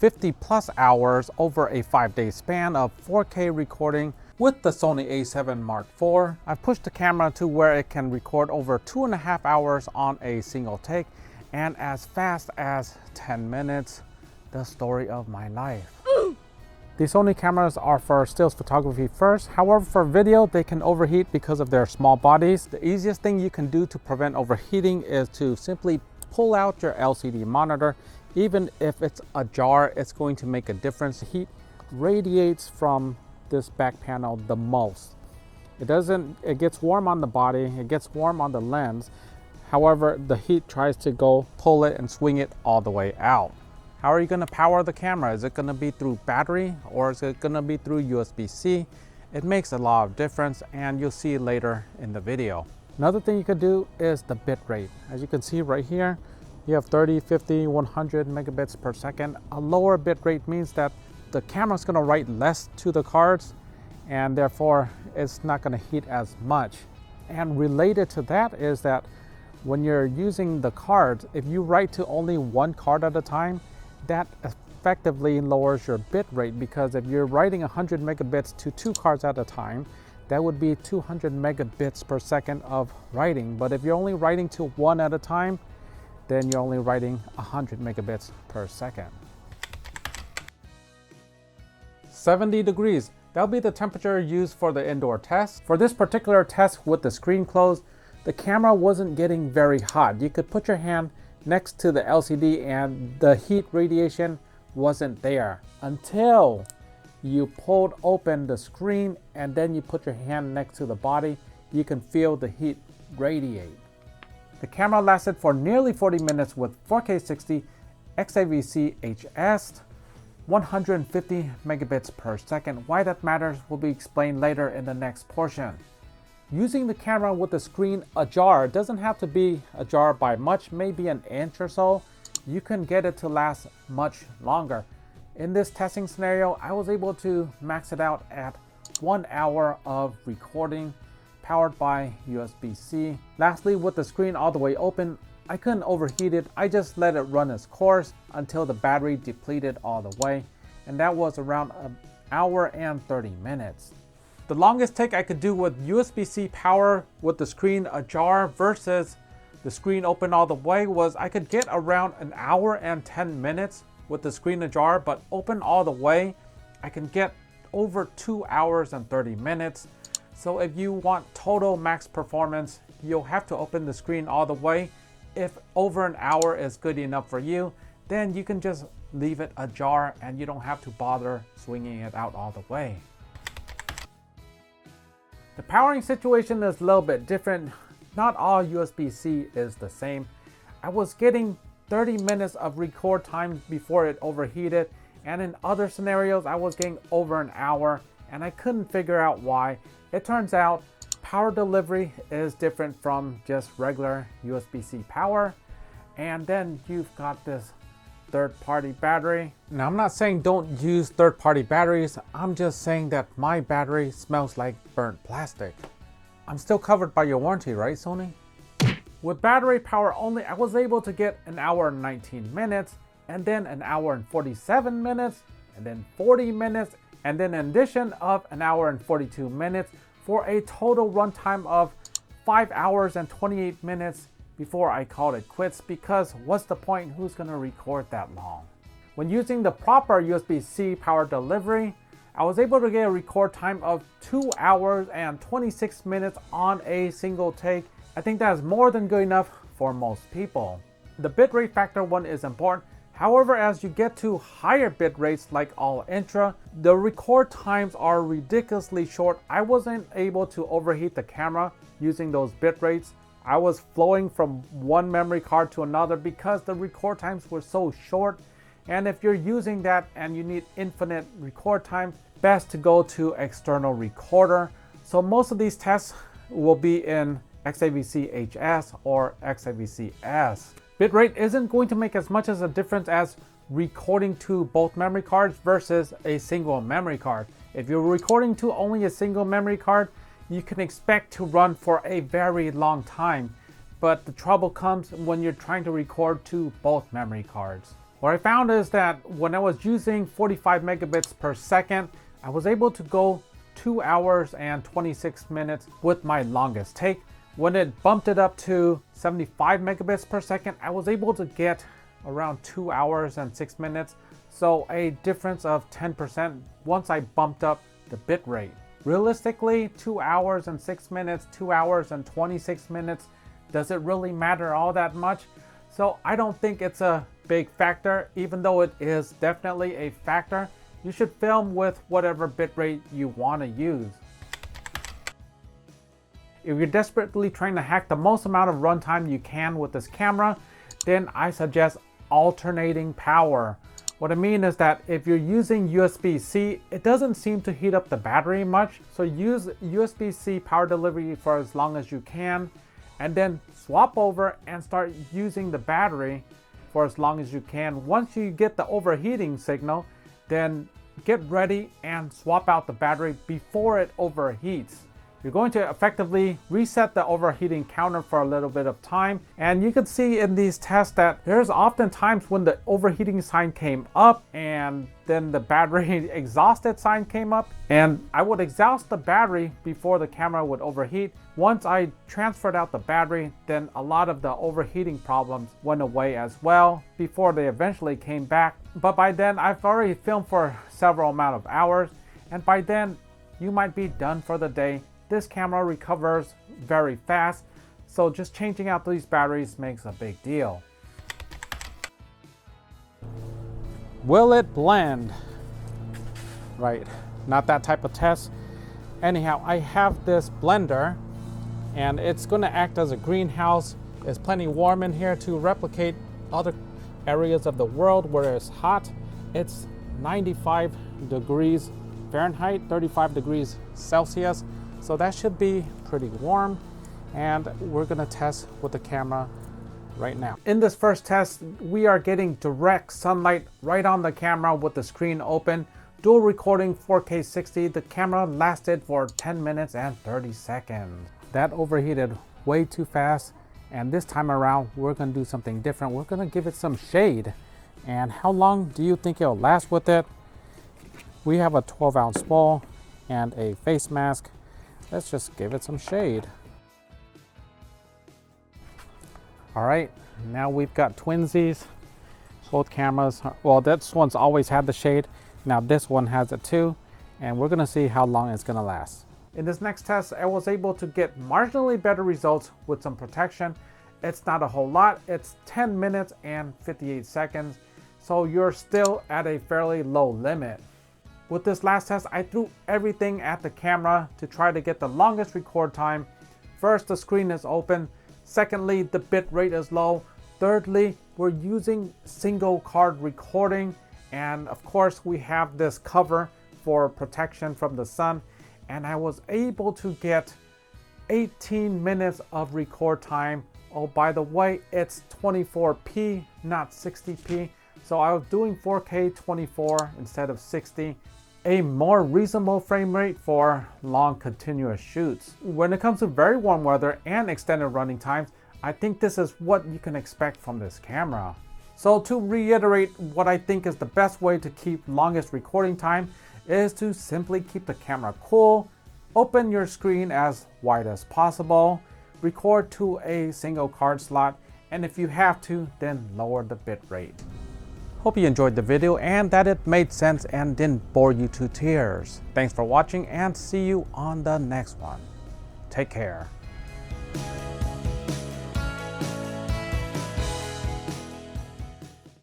50 plus hours over a 5-day span of 4K recording with the Sony A7 IV. I've pushed the camera to where it can record over 2.5 hours on a single take and as fast as 10 minutes. The story of my life. The Sony cameras are for stills photography first. However, for video, they can overheat because of their small bodies. The easiest thing you can do to prevent overheating is to simply pull out your LCD monitor. Even if it's ajar, it's going to make a difference. Heat radiates from this back panel the most. It gets warm on the body, it gets warm on the lens. However, the heat tries to go pull it and swing it all the way out. How are you going to power the camera? Is it going to be through battery or is it going to be through USB-C? It makes a lot of difference and you'll see later in the video. Another thing you could do is the bit rate. As you can see right here, you have 30, 50, 100 megabits per second. A lower bit rate means that the camera is going to write less to the cards and therefore it's not going to heat as much. And related to that is that when you're using the cards, if you write to only one card at a time, that effectively lowers your bit rate, because if you're writing 100 megabits to 2 cards at a time, that would be 200 megabits per second of writing. But if you're only writing to one at a time, then you're only writing 100 megabits per second. 70 degrees. That'll be the temperature used for the indoor test. For this particular test with the screen closed, the camera wasn't getting very hot. You could put your hand next to the LCD and the heat radiation wasn't there until you pulled open the screen and then you put your hand next to the body. You can feel the heat radiate. The camera lasted for nearly 40 minutes with 4K 60 XAVC HS, 150 megabits per second. Why that matters will be explained later in the next portion. Using the camera with the screen ajar, it doesn't have to be ajar by much, maybe an inch or so. You can get it to last much longer. In this testing scenario, I was able to max it out at 1 hour of recording, powered by USB-C. Lastly, with the screen all the way open, I couldn't overheat it. I just let it run its course until the battery depleted all the way, and that was around an hour and 30 minutes. The longest take I could do with USB-C power with the screen ajar versus the screen open all the way was I could get around an hour and 10 minutes with the screen ajar, but open all the way, I can get over 2 hours and 30 minutes. So if you want total max performance, you'll have to open the screen all the way. If over an hour is good enough for you, then you can just leave it ajar and you don't have to bother swinging it out all the way. The powering situation is a little bit different. Not all USB-C is the same. I was getting 30 minutes of record time before it overheated, and in other scenarios I was getting over an hour and I couldn't figure out why. It turns out power delivery is different from just regular USB-C power, and then you've got this third-party battery. Now, I'm not saying don't use third-party batteries. I'm just saying that my battery smells like burnt plastic. I'm still covered by your warranty, right, Sony? With battery power only, I was able to get an hour and 19 minutes, and then an hour and 47 minutes, and then 40 minutes, and then an addition of an hour and 42 minutes for a total runtime of 5 hours and 28 minutes before I called it quits, because what's the point? Who's going to record that long? When using the proper USB-C power delivery, I was able to get a record time of 2 hours and 26 minutes on a single take. I think that is more than good enough for most people. The bitrate factor one is important. However, as you get to higher bit rates like all intra, the record times are ridiculously short. I wasn't able to overheat the camera using those bit rates. I was flowing from one memory card to another because the record times were so short. And if you're using that and you need infinite record time, best to go to external recorder. So most of these tests will be in XAVC HS or XAVC S. Bitrate isn't going to make as much as a difference as recording to both memory cards versus a single memory card. If you're recording to only a single memory card, you can expect to run for a very long time. But the trouble comes when you're trying to record to both memory cards. What I found is that when I was using 45 megabits per second, I was able to go 2 hours and 26 minutes with my longest take. When it bumped it up to 75 megabits per second, I was able to get around 2 hours and 6 minutes. So a difference of 10% once I bumped up the bit rate. Realistically, 2 hours and 6 minutes, 2 hours and 26 minutes, does it really matter all that much? So I don't think it's a big factor, even though it is definitely a factor. You should film with whatever bitrate you want to use. If you're desperately trying to hack the most amount of runtime you can with this camera, then I suggest alternating power. What I mean is that if you're using USB-C, it doesn't seem to heat up the battery much. So use USB-C power delivery for as long as you can, and then swap over and start using the battery for as long as you can. Once you get the overheating signal, then get ready and swap out the battery before it overheats. You're going to effectively reset the overheating counter for a little bit of time. And you can see in these tests that there's often times when the overheating sign came up and then the battery exhausted sign came up. And I would exhaust the battery before the camera would overheat. Once I transferred out the battery, then a lot of the overheating problems went away as well before they eventually came back. But by then I've already filmed for several amount of hours, and by then you might be done for the day. This camera recovers very fast, so just changing out these batteries makes a big deal. Will it blend? Right, not that type of test. Anyhow, I have this blender and it's going to act as a greenhouse. It's plenty warm in here to replicate other areas of the world where it's hot. It's 95 degrees Fahrenheit, 35 degrees Celsius. So that should be pretty warm, and we're gonna test with the camera right now. In this first test, we are getting direct sunlight right on the camera with the screen open. Dual recording 4K 60, the camera lasted for 10 minutes and 30 seconds. That overheated way too fast, and this time around, we're gonna do something different. We're gonna give it some shade. And how long do you think it'll last with it? We have a 12-ounce bowl and a face mask. Let's just give it some shade. All right, now we've got twinsies. Both cameras, well, this one's always had the shade. Now this one has it too, and we're gonna see how long it's gonna last. In this next test, I was able to get marginally better results with some protection. It's not a whole lot, it's 10 minutes and 58 seconds, so you're still at a fairly low limit. With this last test, I threw everything at the camera to try to get the longest record time. First, the screen is open. Secondly, the bit rate is low. Thirdly, we're using single card recording. And of course, we have this cover for protection from the sun. And I was able to get 18 minutes of record time. Oh, by the way, it's 24p, not 60p. So I was doing 4K 24 instead of 60. A more reasonable frame rate for long continuous shoots. When it comes to very warm weather and extended running times, I think this is what you can expect from this camera. So to reiterate, what I think is the best way to keep longest recording time is to simply keep the camera cool, open your screen as wide as possible, record to a single card slot, and if you have to, then lower the bit rate. Hope you enjoyed the video and that it made sense and didn't bore you to tears. Thanks for watching and see you on the next one. Take care.